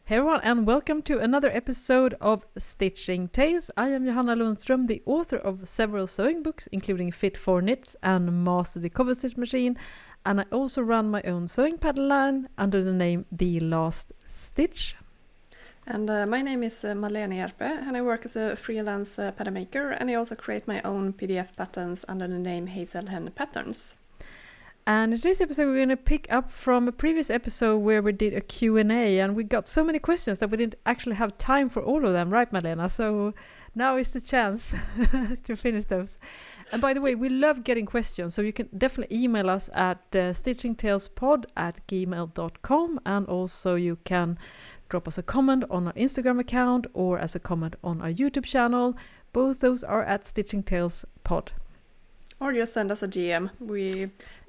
Hey everyone, and welcome to another episode of Stitching Tales. I am Johanna Lundström, the author of several sewing books, including Fit for Knits and Master the Cover Stitch Machine, and I also run my own sewing pattern line under the name The Last Stitch. And my name is Malena Hjerpe, and I work as a freelance pattern maker, and I also create my own PDF patterns under the name Hazelhen Patterns. And in today's episode, we're going to pick up from a previous episode where we did a Q&A, and we got so many questions that we didn't actually have time for all of them, right, Malena? So now is the chance to finish those. And by the way, we love getting questions, so you can definitely email us at stitchingtalespod@gmail.com, and also you can drop us a comment on our Instagram account or as a comment on our YouTube channel. Both those are at stitchingtalespod. Or just send us a DM.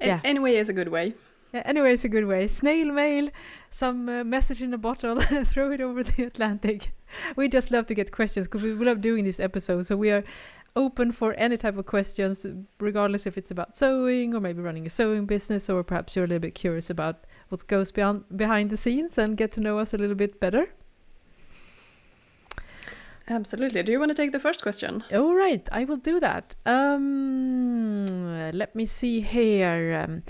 Anyway is a good way. Yeah, anyway, it's a good way. Snail mail, some message in a bottle, throw it over the Atlantic. We just love to get questions because we love doing these episodes. So we are open for any type of questions, regardless if it's about sewing or maybe running a sewing business, or perhaps you're a little bit curious about what goes behind the scenes and get to know us a little bit better. Absolutely. Do you want to take the first question? All right, I will do that. Let me see here.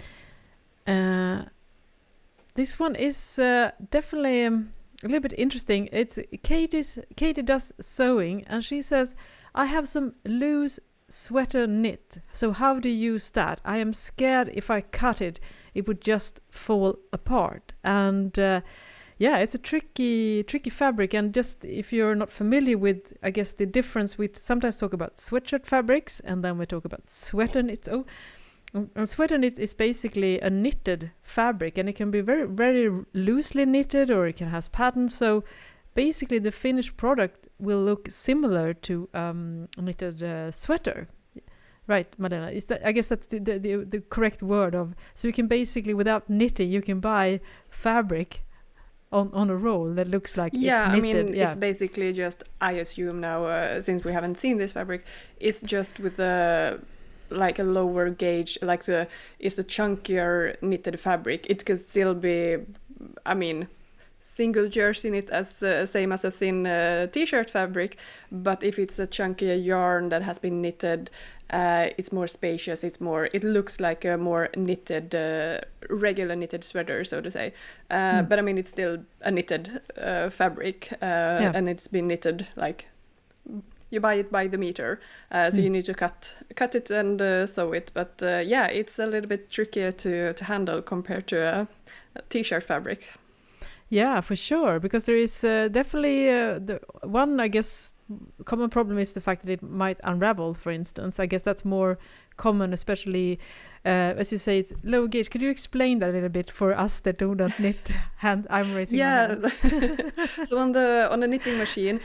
This one is definitely a little bit interesting. It's Katie does sewing, and she says, I have some loose sweater knit. So how do you use that? I am scared if I cut it, it would just fall apart. And yeah, it's a tricky fabric. And just if you're not familiar with, I guess, the difference, we sometimes talk about sweatshirt fabrics, and then we talk about sweater knits. And sweater knit is basically a knitted fabric, and it can be very, very loosely knitted, or it can have patterns. So basically the finished product will look similar to knitted sweater. Right, Malena, is that, I guess that's the correct word of, so you can basically, without knitting, you can buy fabric on a roll that looks like it's knitted. I mean, it's basically just, I assume now, since we haven't seen this fabric, it's just with the like a lower gauge, like it's a chunkier knitted fabric. It could still be, I mean, single jersey knit as same as a thin t-shirt fabric, but if it's a chunkier yarn that has been knitted, it's more spacious. It looks like a more knitted, regular knitted sweater, so to say. But I mean, it's still a knitted fabric, and it's been knitted like. You buy it by the meter, so you need to cut it and sew it. But yeah, it's a little bit trickier to handle compared to a t-shirt fabric. Yeah, for sure, because there is definitely the one, I guess, common problem is the fact that it might unravel, for instance. I guess that's more common, especially, as you say, it's low gauge. Could you explain that a little bit for us that do not knit? I'm raising my hand. So on the knitting machine,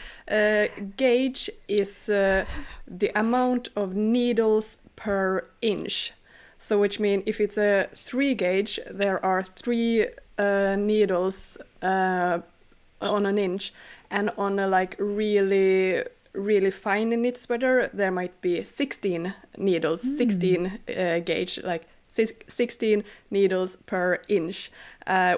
gauge is the amount of needles per inch. So which means if it's a 3 gauge, there are 3 needles on an inch, and on a like really fine knit sweater there might be 16 needles, 16 gauge, like 16 needles per inch,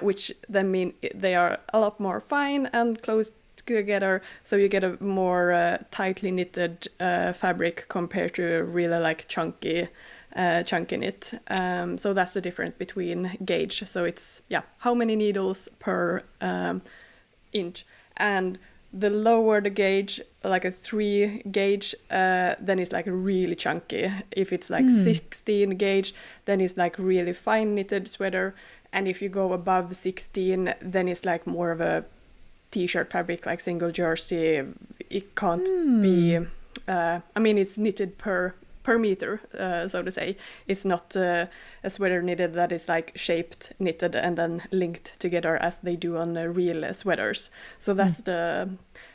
which then mean they are a lot more fine and close together, so you get a more tightly knitted fabric compared to really like chunky knit. So that's the difference between gauge. So it's how many needles per inch, and the lower the gauge, like a 3 gauge, then it's like really chunky. If it's like 16 gauge, then it's like really fine knitted sweater, and if you go above 16, then it's like more of a t-shirt fabric, like single jersey. It can't be I mean, it's knitted per meter, so to say. It's not a sweater knitted that is like shaped, knitted, and then linked together as they do on real sweaters. So that's a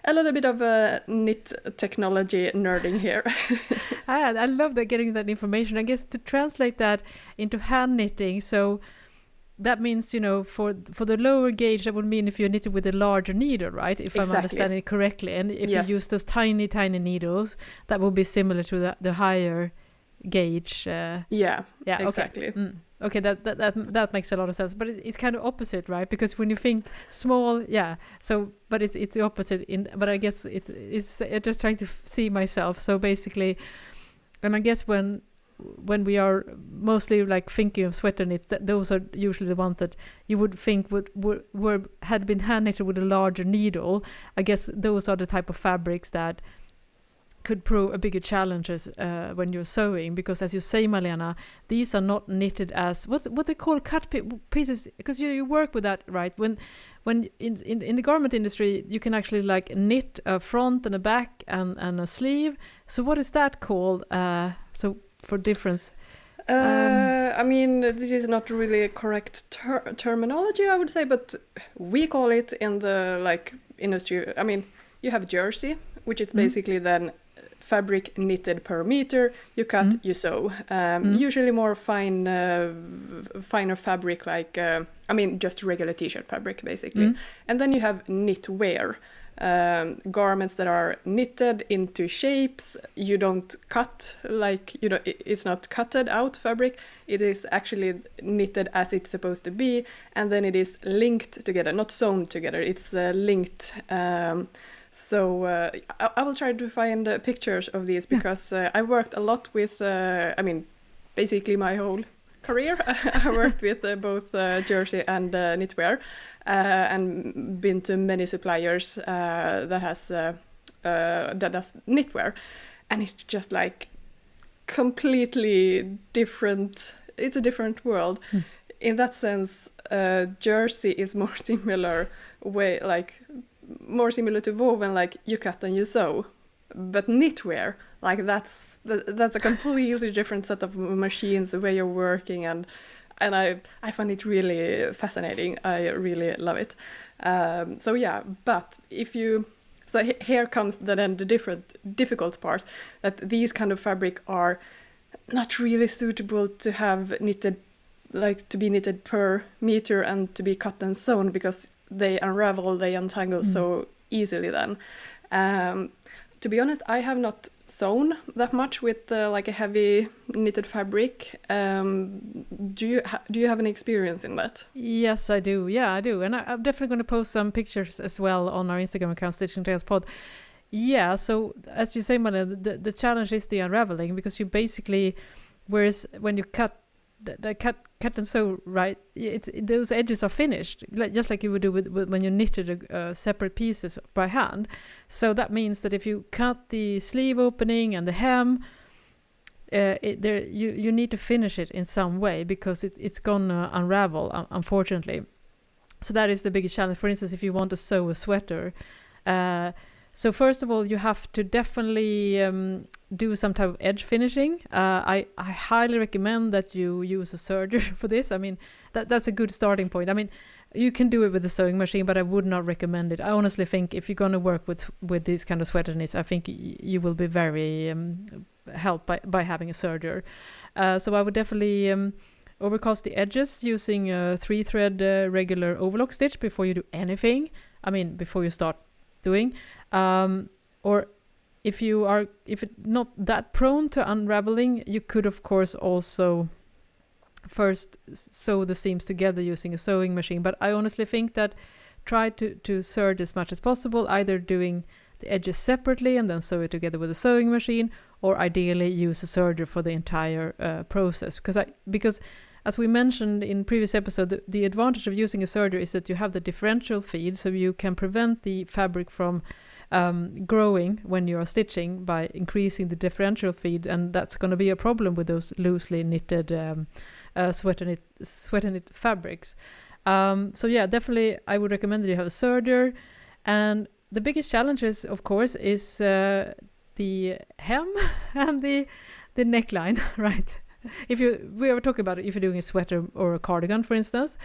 little bit of knit technology nerding here. I love that, getting that information. I guess to translate that into hand knitting, so that means, you know, for the lower gauge, that would mean if you knit it with a larger needle, right? If I'm understanding it correctly. And if you use those tiny needles, that will be similar to the higher gauge. Yeah, exactly. Okay. Okay, that makes a lot of sense, but it's kind of opposite, right? Because when you think small, yeah. So, but it's the opposite. But I guess it's just trying to see myself. So basically, and I guess when we are mostly like thinking of sweater knits, those are usually the ones that you would think had been hand knitted with a larger needle. I guess those are the type of fabrics that could prove a bigger challenges when you're sewing, because as you say, Malena, these are not knitted as what they call cut pieces, because you work with that, right? When in the garment industry you can actually like knit a front and a back and a sleeve. So what is that called? So for difference. I mean, this is not really a correct terminology, I would say, but we call it in the like industry. I mean, you have jersey, which is basically then fabric knitted per meter. You cut, you sew. Usually more finer fabric, like I mean, just regular t-shirt fabric, basically. And then you have knitwear. Garments that are knitted into shapes. You don't cut, like, you know, it's not cutted out fabric. It is actually knitted as it's supposed to be, and then it is linked together, not sewn together. It's linked. So I will try to find pictures of these, because I worked a lot with, I mean, basically my whole career. I worked with both jersey and knitwear, and been to many suppliers that does knitwear, and it's just like completely different. It's a different world. In that sense. Jersey is more similar more similar to woven, like you cut and you sew. But knitwear, like that's a completely different set of machines, the way you're working, and I find it really fascinating. I really love it. So yeah, but here comes then the difficult part, that these kind of fabric are not really suitable to have knitted, like to be knitted per meter and to be cut and sewn, because they unravel, they untangle so easily then. To be honest, I have not sewn that much with like a heavy knitted fabric. Do you have any experience in that? Yes, I do. Yeah, I do. And I'm definitely going to post some pictures as well on our Instagram account, stitchingtalespod. Yeah, so as you say, Malena, the challenge is the unraveling, because you basically, whereas when you cut and sew, right, those edges are finished, just like you would do with when you knitted separate pieces by hand. So that means that if you cut the sleeve opening and the hem, you need to finish it in some way, because it's gonna unravel, unfortunately. So that is the biggest challenge. For instance, if you want to sew a sweater, so first of all, you have to definitely do some type of edge finishing. I highly recommend that you use a serger for this. I mean, that's a good starting point. I mean, you can do it with a sewing machine, but I would not recommend it. I honestly think if you're going to work with these kind of sweater knits, I think you will be very helped by having a serger. So I would definitely overcast the edges using a 3-thread regular overlock stitch before you do anything. I mean, before you start doing. Or if it's not that prone to unraveling, you could of course also first sew the seams together using a sewing machine. But I honestly think that try to serge as much as possible, either doing the edges separately and then sew it together with a sewing machine, or ideally use a serger for the entire process. Because as we mentioned in previous episode, the advantage of using a serger is that you have the differential feed, so you can prevent the fabric from growing when you are stitching by increasing the differential feed, and that's going to be a problem with those loosely knitted sweater knit fabrics. So yeah, definitely I would recommend that you have a serger. And the biggest challenges, of course, is the hem and the neckline, right? We were talking about it, if you're doing a sweater or a cardigan, for instance.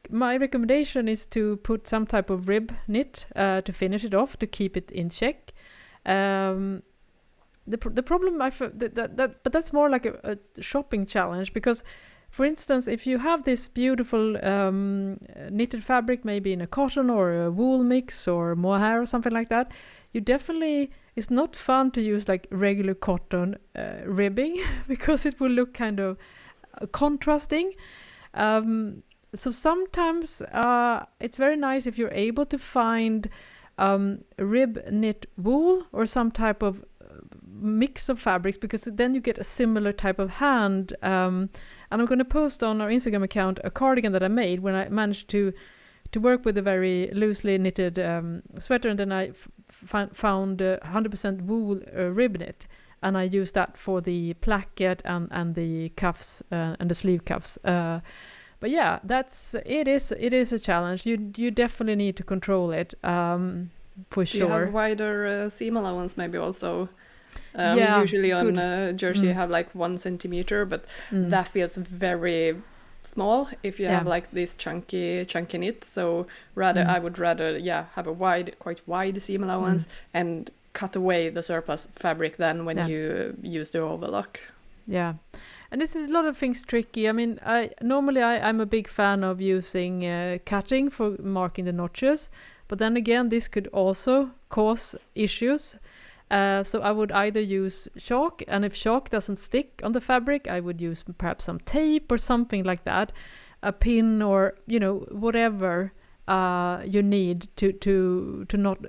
My recommendation is to put some type of rib knit to finish it off, to keep it in check. The problem but that's more like a shopping challenge, because, for instance, if you have this beautiful knitted fabric, maybe in a cotton or a wool mix or mohair or something like that, you definitely it's not fun to use like regular cotton ribbing because it will look kind of contrasting. So sometimes it's very nice if you're able to find rib knit wool or some type of mix of fabrics, because then you get a similar type of hand. And I'm going to post on our Instagram account a cardigan that I made when I managed to work with a very loosely knitted sweater, and then I found 100% wool rib knit, and I used that for the placket and the cuffs and the sleeve cuffs. But yeah, it is a challenge. You definitely need to control it, for sure. You have wider seam allowance maybe also. Yeah, usually on jersey you Mm. have like 1 centimeter, but that feels very small if you have like this chunky knit. So I would rather have a quite wide seam allowance and cut away the surplus fabric then when you use the overlock. Yeah, and this is a lot of things tricky. I mean, I'm a big fan of using cutting for marking the notches, but then again, this could also cause issues. So I would either use chalk, and if chalk doesn't stick on the fabric, I would use perhaps some tape or something like that, a pin, or whatever you need to not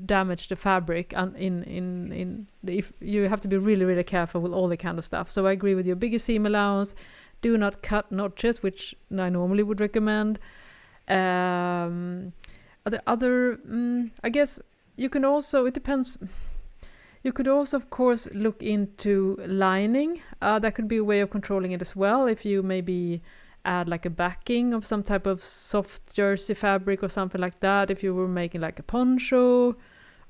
damage the fabric. And if you have to be really, really careful with all the kind of stuff. So I agree with you. Bigger seam allowance. Do not cut notches, which I normally would recommend. I guess you can also. It depends. You could also, of course, look into lining. That could be a way of controlling it as well. If you maybe add like a backing of some type of soft jersey fabric or something like that. If you were making like a poncho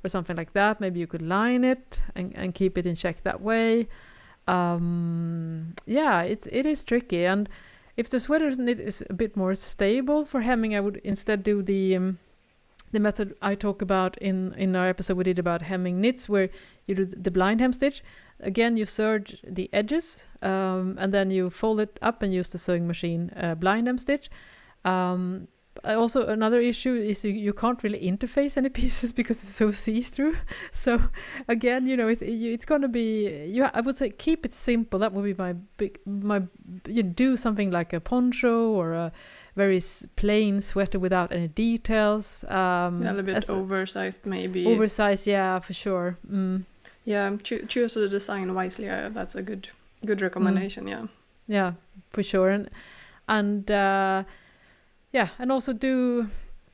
or something like that, maybe you could line it and keep it in check that way. It is tricky. And if the sweater knit is a bit more stable for hemming, I would instead do the method I talk about in our episode we did about hemming knits, where you do the blind hem stitch. Again, you serge the edges, and then you fold it up and use the sewing machine blind hem stitch. Also, another issue is you can't really interface any pieces because it's so see-through. So again, it's going to be. I would say keep it simple. That would be do something like a poncho or a very plain sweater without any details. A little bit oversized, maybe. Oversized, yeah, for sure. Yeah, choose the design wisely. That's a good recommendation. Yeah, for sure. And also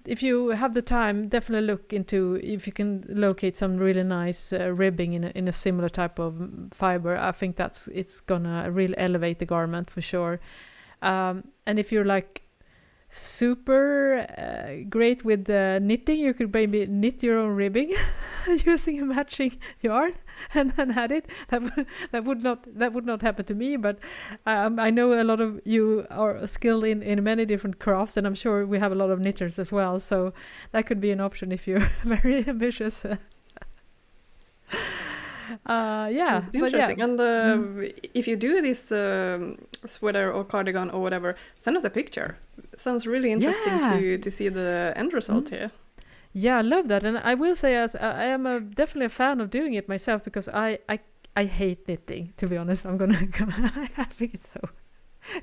if you have the time, definitely look into if you can locate some really nice ribbing in a similar type of fiber. I think it's gonna really elevate the garment for sure. And if you're like super great with knitting, you could maybe knit your own ribbing using a matching yarn and then add it. That would not happen to me, but I know a lot of you are skilled in many different crafts, and I'm sure we have a lot of knitters as well, so that could be an option if you're very ambitious. It's interesting. And if you do this sweater or cardigan or whatever, send us a picture. It sounds really interesting to see the end result here. Yeah, I love that. And I will say, as I am definitely a fan of doing it myself, because I hate knitting, to be honest. I think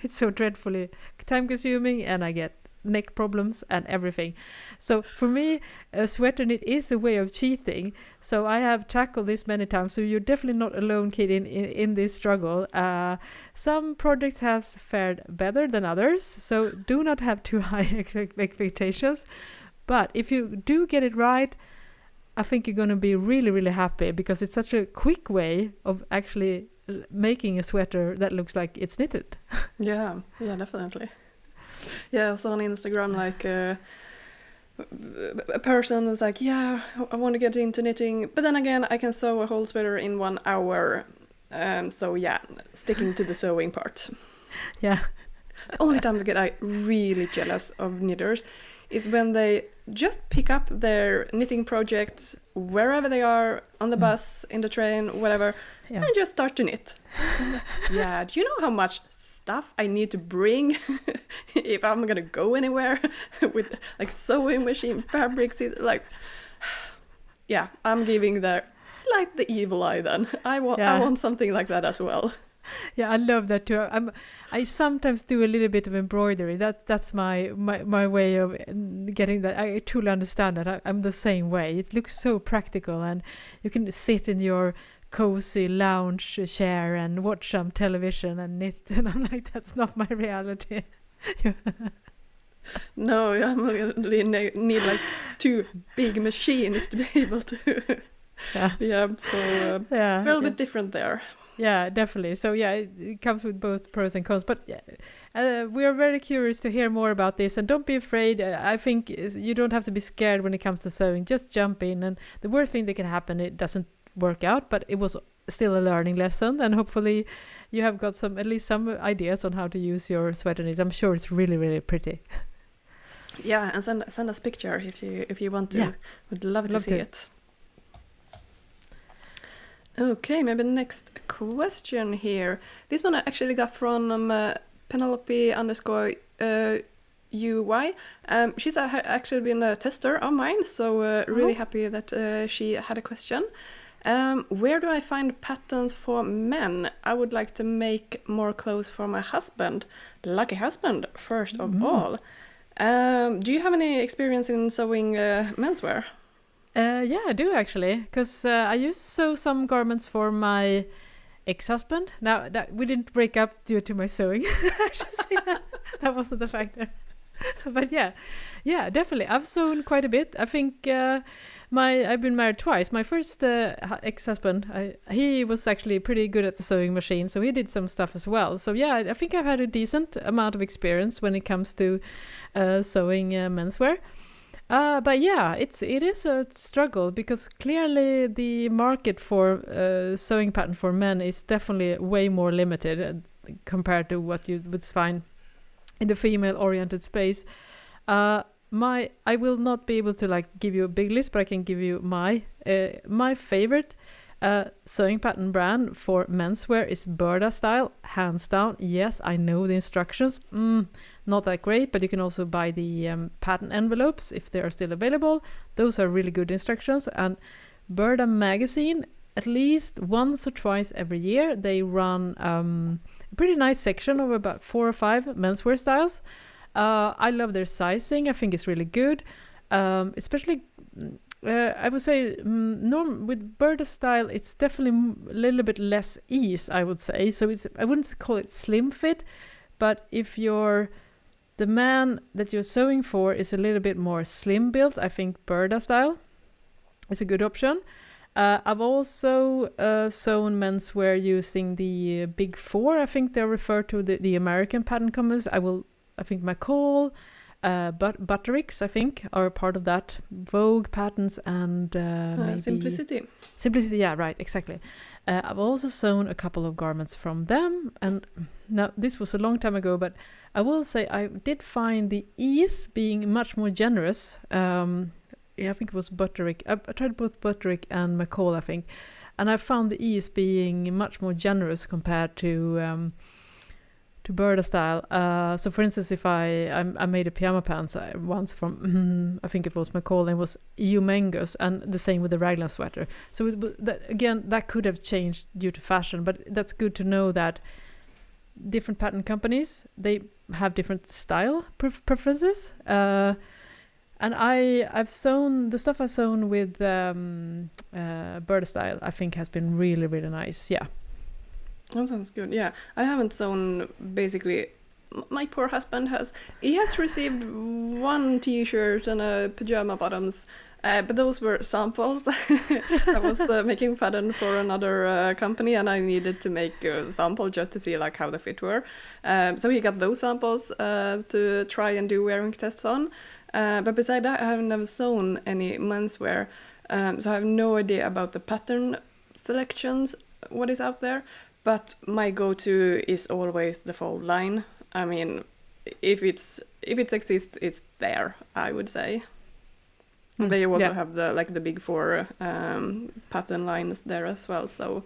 it's so dreadfully time consuming, and I get neck problems and everything. So for me, a sweater knit is a way of cheating. So I have tackled this many times. So you're definitely not alone, kid, in this struggle. Some projects have fared better than others, so do not have too high expectations. But if you do get it right, I think you're going to be really, really happy, because it's such a quick way of actually making a sweater that looks like it's knitted. Yeah, definitely. Yeah, I saw on Instagram like a person is like, I want to get into knitting, but then again, I can sew a whole sweater in 1 hour. So sticking to the sewing part. Yeah. The only time I get really jealous of knitters is when they just pick up their knitting project wherever they are, on the bus, in the train, whatever, and just start to knit. Do you know how much stuff I need to bring if I'm gonna go anywhere with like sewing machine, fabrics? I'm giving their like the evil eye then. I want something like that as well. Yeah, I love that too. I sometimes do a little bit of embroidery. That's my way of getting that. I truly understand that. I'm the same way. It looks so practical, and you can sit in your cozy lounge chair and watch some television and knit. And I'm like, that's not my reality. No, I need like 2 big machines to be able to. So a little bit different there. Yeah, definitely. So yeah, it comes with both pros and cons. But we are very curious to hear more about this. And don't be afraid. I think you don't have to be scared when it comes to sewing. Just jump in. And the worst thing that can happen, it doesn't work out. But it was still a learning lesson. And hopefully you have got at least some ideas on how to use your sweater knits. I'm sure it's really, really pretty. Yeah, and send us picture if you want to. Yeah. Would love to see it. Okay, maybe next question here. This one I actually got from Penelope_UY. She's actually been a tester of mine, so really happy that she had a question. Where do I find patterns for men? I would like to make more clothes for my husband. Lucky husband, first of all. Do you have any experience in sewing menswear? Yeah, I do actually, because I used to sew some garments for my ex-husband. Now, that we didn't break up due to my sewing. I should say that wasn't the factor. But yeah, definitely. I've sewn quite a bit. I think I've been married twice. My first ex-husband, he was actually pretty good at the sewing machine, so he did some stuff as well. So yeah, I think I've had a decent amount of experience when it comes to sewing menswear. But yeah, it is a struggle because clearly the market for sewing pattern for men is definitely way more limited compared to what you would find in the female-oriented space. I will not be able to like give you a big list, but I can give you my favorite sewing pattern brand for menswear is Burda Style, hands down. Yes, I know the instructions. Not that great, but you can also buy the pattern envelopes if they are still available. Those are really good instructions. And Burda magazine, at least once or twice every year, they run a pretty nice section of about 4 or 5 menswear styles. I love their sizing. I think it's really good. Especially, I would say, with Burda Style, it's definitely a little bit less ease, I would say. So I wouldn't call it slim fit, but if the man that you're sewing for is a little bit more slim built, I think Burda Style is a good option. I've also sewn menswear using the Big Four. I think they're referred to the American pattern companies. I think McCall, Buttericks, I think, are part of that. Vogue Patterns and maybe Simplicity. Simplicity, yeah, right, exactly. I've also sewn a couple of garments from them. And now this was a long time ago, but I will say I did find the ease being much more generous. I think it was Butterick. I tried both Butterick and McCall, I think. And I found the ease being much more generous compared to Burda Style. So for instance, if I made a pyjama pants once from, I think it was McCall, and it was humongous, and the same with the raglan sweater. So that could have changed due to fashion, but that's good to know that different pattern companies, they have different style preferences. And I've sewn, the stuff I've sewn with Burda Style, I think has been really, really nice. Yeah. That sounds good. Yeah, I haven't sewn basically. My poor husband has received 1 t-shirt and a pajama bottoms, but those were samples. I was making pattern for another company, and I needed to make a sample just to see like how the fit were. So he got those samples to try and do wearing tests on. But beside that, I have never sewn any menswear, so I have no idea about the pattern selections, what is out there. But my go-to is always the fold line. I mean, if it exists, it's there, I would say. They also have the Big Four pattern lines there as well. So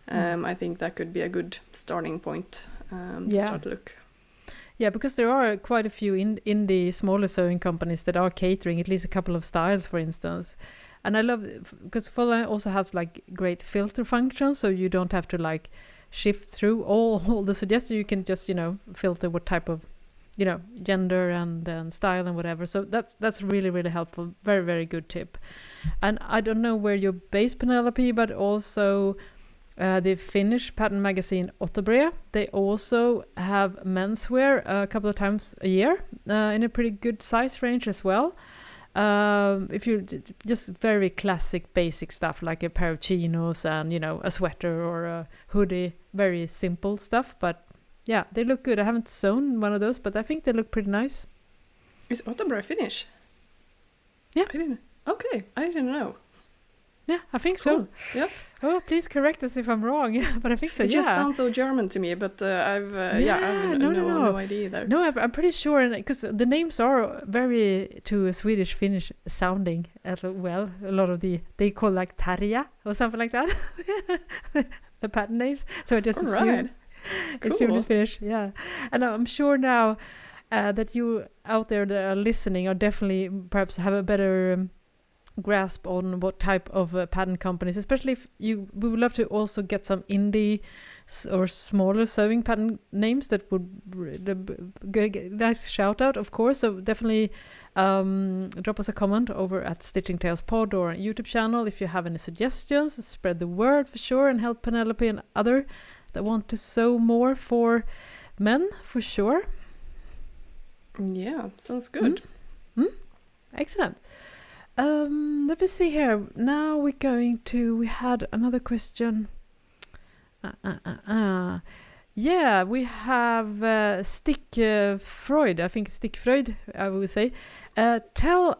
I think that could be a good starting point to start to look. Yeah, because there are quite a few in the smaller sewing companies that are catering at least a couple of styles, for instance. And I love, because Follow also has like great filter function, so you don't have to like shift through all the suggestions. You can just, filter what type of, gender and style and whatever. So that's really, really helpful. Very, very good tip. And I don't know where you're based, Penelope, but also the Finnish pattern magazine Ottobre, they also have menswear a couple of times a year in a pretty good size range as well. If you just very classic basic stuff like a pair of chinos and a sweater or a hoodie, very simple stuff, but yeah, they look good. I haven't sewn one of those, but I think they look pretty nice. Is Ottobre Finnish? Yeah. I didn't know. Yeah, I think Cool. so. Yep. Oh, please correct us if I'm wrong, but I think so. It just sounds so German to me, but I have no idea either. No, I'm pretty sure, because the names are very to Swedish Finnish sounding as well. A lot of they call like Tarja or something like that. The pattern names, so I just assume it's Swedish Finnish. Yeah, and I'm sure now that you out there that are listening are definitely perhaps have a better grasp on what type of pattern companies, especially if we would love to also get some indie or smaller sewing pattern names that would get a nice shout out, of course. So definitely drop us a comment over at Stitching Tales Pod or on YouTube channel if you have any suggestions. Spread the word for sure and help Penelope and other that want to sew more for men for sure. Yeah, sounds good. Excellent. Let me see here. Now we had another question. Yeah, we have Stick Freud. I think Stick Freud, I will say. Tell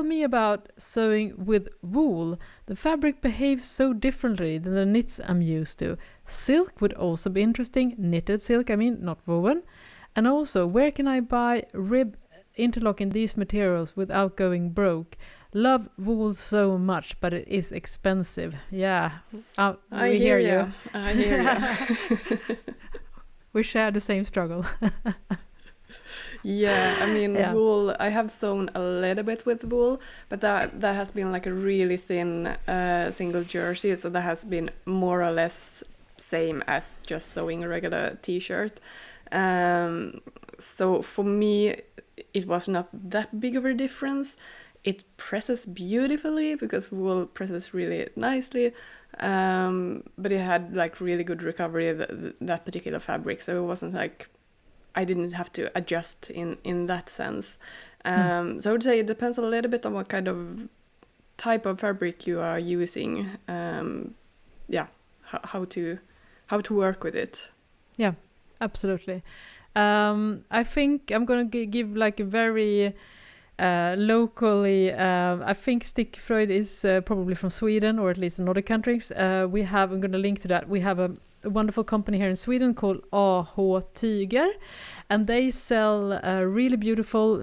me about sewing with wool. The fabric behaves so differently than the knits I'm used to. Silk would also be interesting. Knitted silk, I mean, not woven. And also, where can I buy rib interlock in these materials without going broke? Love wool so much, but it is expensive. Yeah, I hear you. I hear you. We share the same struggle. Yeah, I mean, wool, I have sewn a little bit with wool, but that has been like a really thin single jersey, so that has been more or less same as just sewing a regular t-shirt. So for me, it was not that big of a difference. It presses beautifully because wool presses really nicely, but it had like really good recovery, that particular fabric, so it wasn't like I didn't have to adjust in that sense. So I would say it depends a little bit on what kind of type of fabric you are using. How to work with it. Yeah, absolutely. I think I'm going to give like a very locally, I think Stick Freud is probably from Sweden or at least in other countries. I'm going to link to that. We have a wonderful company here in Sweden called AH Tyger, and they sell really beautiful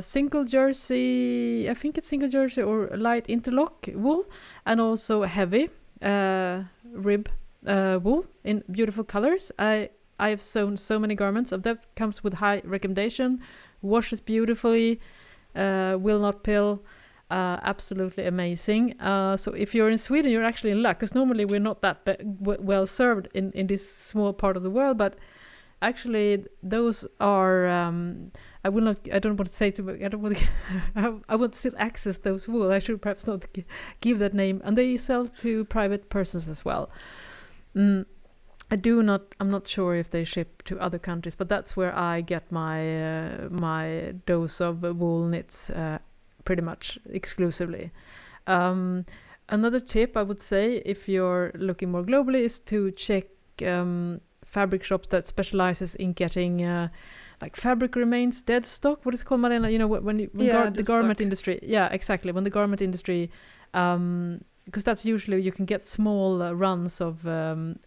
single jersey, I think it's single jersey or light interlock wool, and also heavy rib wool in beautiful colors. I've sewn so many garments of that, comes with high recommendation, washes beautifully, will not pill, absolutely amazing. So if you're in Sweden, you're actually in luck, because normally we're not that well served in this small part of the world, but actually those are I want to still access those wool. I should perhaps not give that name, and they sell to private persons as well. I'm not sure if they ship to other countries, but that's where I get my dose of wool knits pretty much exclusively. Another tip I would say, if you're looking more globally, is to check fabric shops that specializes in getting like fabric remains, dead stock. What is it called, Malena? The garment industry. Yeah, exactly. When the garment industry, because that's usually you can get small runs of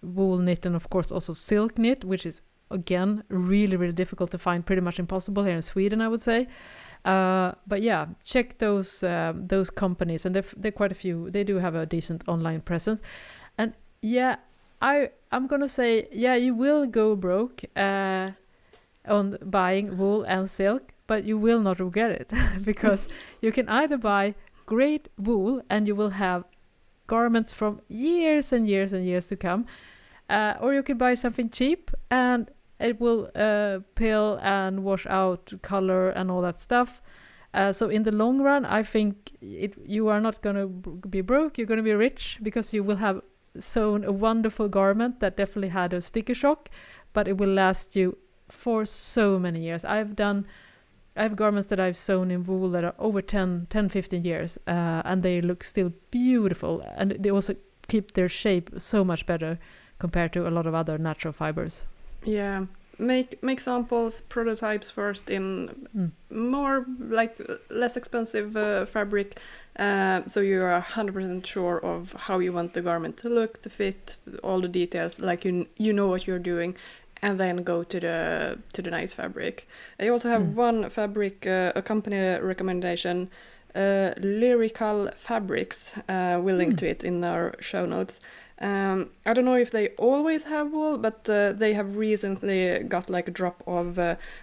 wool knit and of course also silk knit, which is again really, really difficult to find, pretty much impossible here in Sweden, I would say. But yeah, check those companies, and they're quite a few. They do have a decent online presence, and yeah, I'm gonna say, yeah, you will go broke on buying wool and silk, but you will not regret it because you can either buy great wool and you will have garments from years and years and years to come, or you can buy something cheap and it will peel and wash out color and all that stuff. So in the long run, I think you are not going to be broke, you're going to be rich because you will have sewn a wonderful garment that definitely had a sticker shock, but it will last you for so many years. I have garments that I've sewn in wool that are over 10-15 years, and they look still beautiful, and they also keep their shape so much better compared to a lot of other natural fibers. Yeah, make samples, prototypes first in more like less expensive fabric, so you are 100% sure of how you want the garment to look, to fit, all the details, like you know what you're doing, and then go to the nice fabric. I also have one fabric, a company recommendation, Lyrical fabrics. We'll link to it in our show notes. I don't know if they always have wool, but they have recently got like a drop of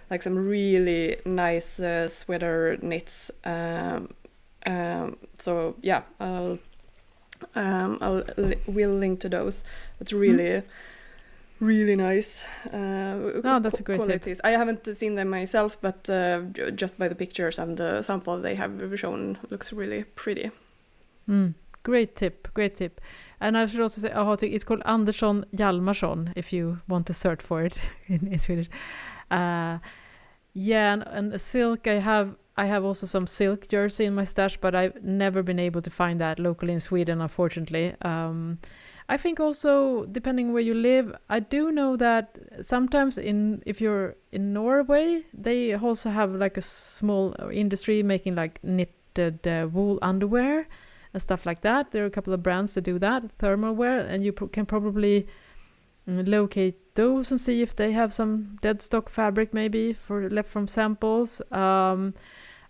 like some really nice sweater knits. So yeah, we'll link to those. It's really really nice. That's a great qualities. Tip. I haven't seen them myself, but just by the pictures and the sample they have shown, looks really pretty. Great tip. And I should also say, it's called Andersson Hjalmarsson if you want to search for it in Swedish. And a silk, I have also some silk jersey in my stash, but I've never been able to find that locally in Sweden, unfortunately. I think also, depending where you live, I do know that sometimes if you're in Norway, they also have like a small industry making like knitted wool underwear and stuff like that. There are a couple of brands that do that, thermal wear, and you can probably locate those and see if they have some dead stock fabric maybe left from samples.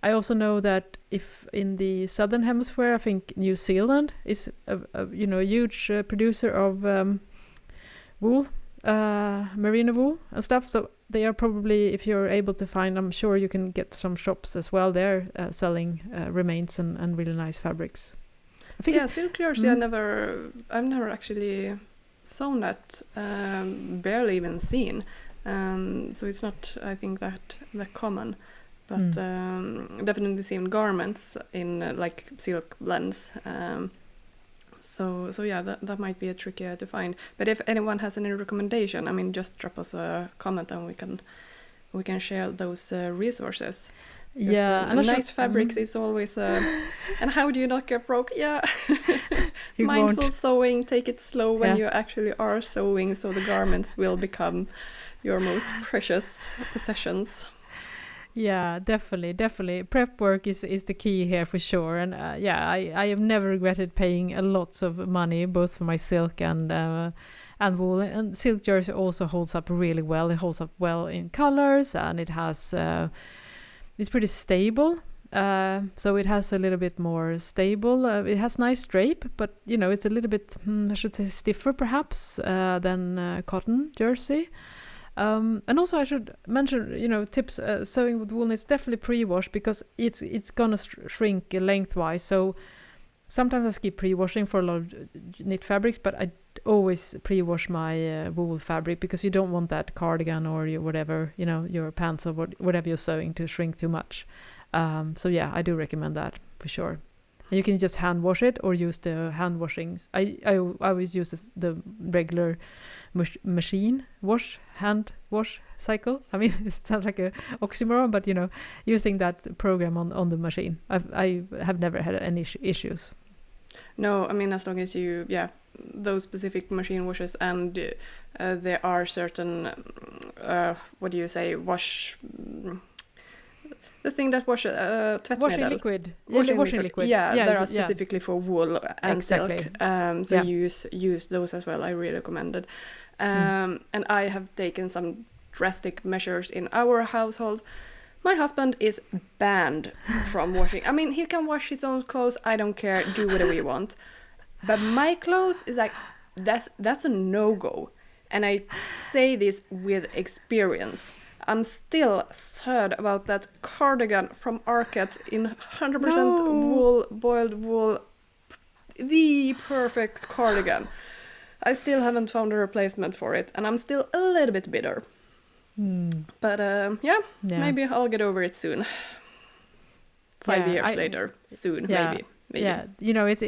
I also know that if in the southern hemisphere, I think New Zealand is a huge producer of wool, merino wool and stuff. So they are probably, if you're able to find, I'm sure you can get some shops as well there selling remains and really nice fabrics. I think silk jersey. I've never actually sewn that, barely even seen. So it's not, I think, that common. But definitely seen garments in like silk blends. So yeah, that might be a trickier to find. But if anyone has any recommendation, I mean, just drop us a comment and we can share those resources. Yeah, and nice fabrics is always. And how do you not get broke? Yeah, mindful sewing. Take it slow when you actually are sewing, so the garments will become your most precious possessions. Yeah, definitely. Prep work is the key here for sure. And I have never regretted paying a lot of money, both for my silk and wool. And silk jersey also holds up really well. It holds up well in colors, and it has it's pretty stable. So it has a little bit more stable. It has nice drape, but it's a little bit I should say stiffer perhaps than cotton jersey. And also I should mention, tips sewing with wool knits, definitely pre-wash because it's gonna shrink lengthwise. So sometimes I skip pre-washing for a lot of knit fabrics, but I always pre-wash my wool fabric because you don't want that cardigan or your pants or whatever you're sewing to shrink too much. So yeah, I do recommend that for sure. And you can just hand wash it or use the hand washings. I always use the regular machine hand wash cycle. I mean, it sounds like a oxymoron, but using that program on the machine, I have never had any issues. No, I mean, as long as those specific machine washes, and there are certain wash. The thing that washes washing liquid. Washing liquid. Yeah, there are specifically for wool and exactly. silk. So use those as well. I really recommend it. And I have taken some drastic measures in our household. My husband is banned from washing. I mean, he can wash his own clothes. I don't care. Do whatever you want. But my clothes is like that's a no-go. And I say this with experience. I'm still sad about that cardigan from Arket in 100% wool, boiled wool, the perfect cardigan. I still haven't found a replacement for it, and I'm still a little bit bitter. But maybe I'll get over it soon. 5 years later, soon, maybe. Yeah, you know, it's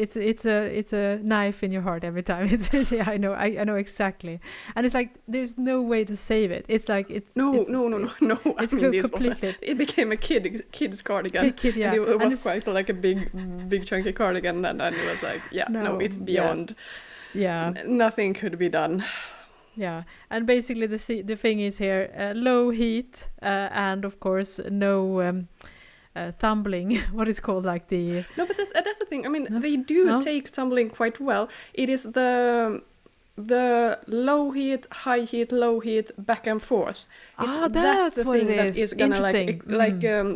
a knife in your heart every time. I know exactly, and it's like there's no way to save it. It's like no. It's completely. It became a kid's cardigan. And it was quite like a big chunky cardigan, and it was like, it's beyond. Yeah, nothing could be done. Yeah, and basically the thing is here, low heat, and of course no. Tumbling, what is called like the... No, but that's the thing. I mean, they do take tumbling quite well. It is the low heat, high heat, low heat, back and forth. That's the what thing that is gonna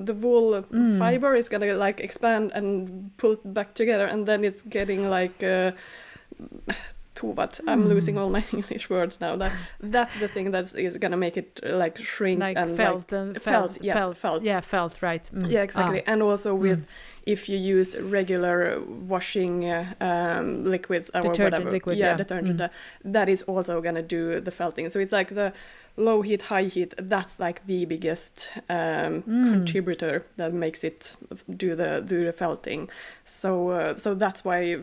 the wool fiber is gonna like expand and pull back together, and then it's getting like... I'm losing all my English words now. That's the thing that is gonna make it like shrink like and felt. Yeah, felt, right. Yeah, exactly. And also with if you use regular washing liquids or detergent whatever, liquid, detergent, that is also gonna do the felting. So it's like the low heat, high heat. That's like the biggest contributor that makes it do the felting. So that's why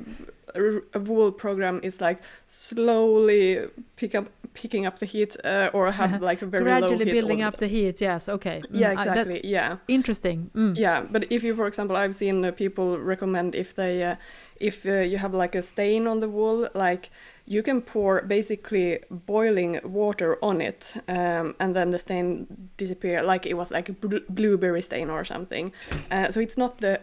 a wool program is like slowly picking up the heat or have like a very low heat. Gradually building up the heat, yes, okay. Yeah, exactly, Interesting. Yeah, but if you, for example, I've seen people recommend if they, if you have like a stain on the wool, like you can pour basically boiling water on it and then the stain disappear, like it was like a blueberry stain or something. So it's not the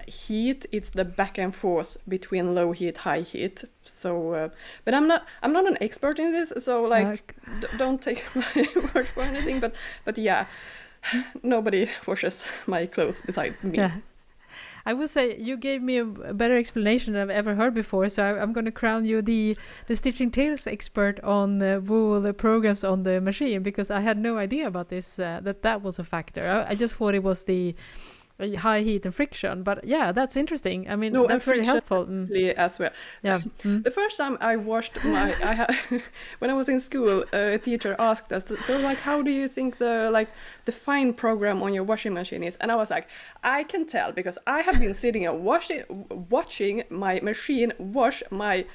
heat, it's the back and forth between low heat, high heat. So but I'm not an expert in this, so like don't take my word for anything, but yeah, nobody washes my clothes besides me. I will say you gave me a better explanation than I've ever heard before, so I'm going to crown you the Stitching Tales expert on wool programs on the machine, because I had no idea about this, that was a factor. I just thought it was the high heat and friction, but yeah, that's interesting. I mean, that's very helpful as well. Yeah. The first time I washed my when I was in school, a teacher asked us, so like, how do you think the fine program on your washing machine is? And I was like, I can tell because I have been sitting and watching my machine wash my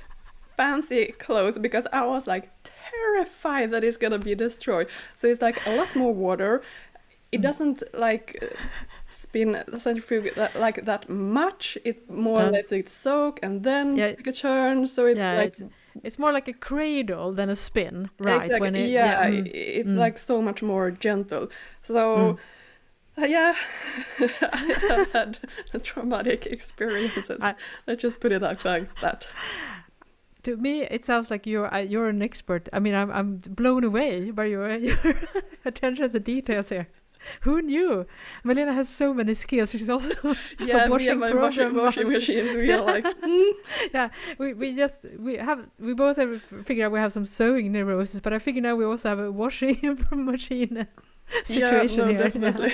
fancy clothes, because I was like terrified that it's gonna be destroyed. So it's like a lot more water. It doesn't like spin the centrifuge like that much. It more lets it soak and then take a turn. So it's it's more like a cradle than a spin, right? Exactly. When it's like so much more gentle. So I have had traumatic experiences. Let's just put it like that. To me, it sounds like you're an expert. I mean, I'm blown away by your attention to details here. Who knew? Malena has so many skills. She's also a washing machines. We are like, yeah. We both have figured out we have some sewing neurosis, but I figure now we also have a washing machine situation here. Definitely.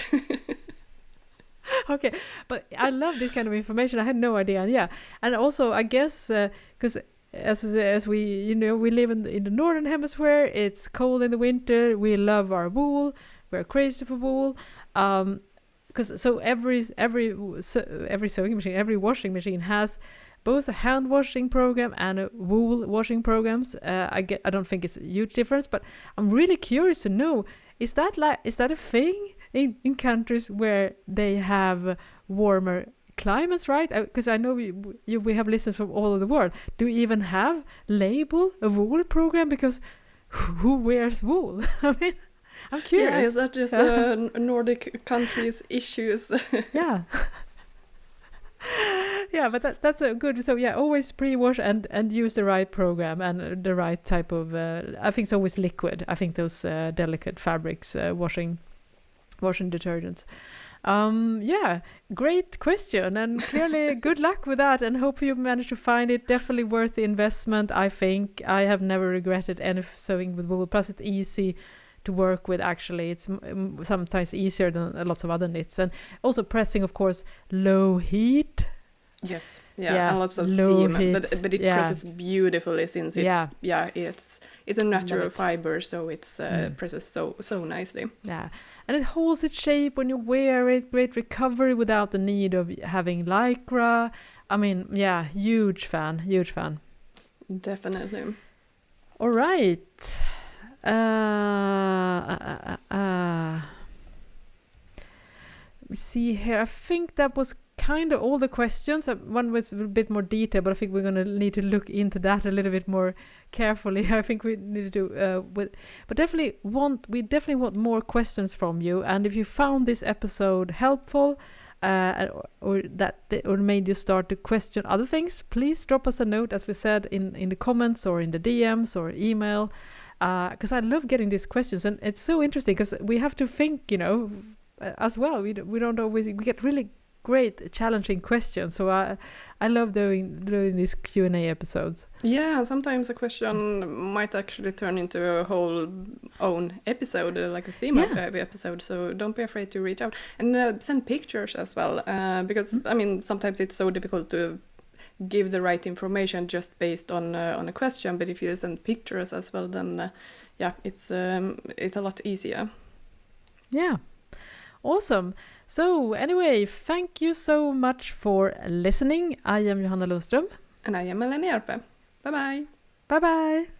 Okay, but I love this kind of information. I had no idea. And also, I guess because as we we live in the northern hemisphere, it's cold in the winter. We love our wool. We're crazy for wool, because every sewing machine, every washing machine has both a hand washing program and a wool washing programs. I don't think it's a huge difference, but I'm really curious to know, is that a thing in countries where they have warmer climates, right? Because I know we have listeners from all over the world. Do we even have a wool program? Because who wears wool? I mean, I'm curious. Yeah, is that just Nordic countries' issues? Yeah. Yeah, but that's a good. So yeah, always pre-wash and use the right program and the right type of. I think it's always liquid. I think those delicate fabrics washing detergents. Yeah, great question, and clearly good luck with that, and hope you manage to find it. Definitely worth the investment. I think I have never regretted any sewing with wool. Plus, it's easy to work with. Actually, it's sometimes easier than lots of other knits, and also pressing, of course, low heat. Yes, and lots of low steam, heat. but it presses beautifully since it's a natural fiber, so it presses so nicely. Yeah, and it holds its shape when you wear it. Great recovery without the need of having lycra. I mean, huge fan. Definitely. All right. Let me see here. I think that was kind of all the questions. One was a bit more detailed, but I think we're going to need to look into that a little bit more carefully. I think we need to do but we definitely want more questions from you. And if you found this episode helpful, or made you start to question other things, please drop us a note, as we said, in the comments or in the DMs or email, because I love getting these questions, and it's so interesting because we have to think, as well. We don't always, we get really great challenging questions, so I love doing these Q&A episodes. Yeah, sometimes a question might actually turn into a whole own episode, like a theme of every episode, so don't be afraid to reach out and send pictures as well, because I mean sometimes it's so difficult to give the right information just based on a question, but if you send pictures as well, then it's a lot easier. Yeah, awesome. So anyway, thank you so much for listening. I am Johanna Lundström. And I am Malena Hjerpe. Bye bye. Bye bye.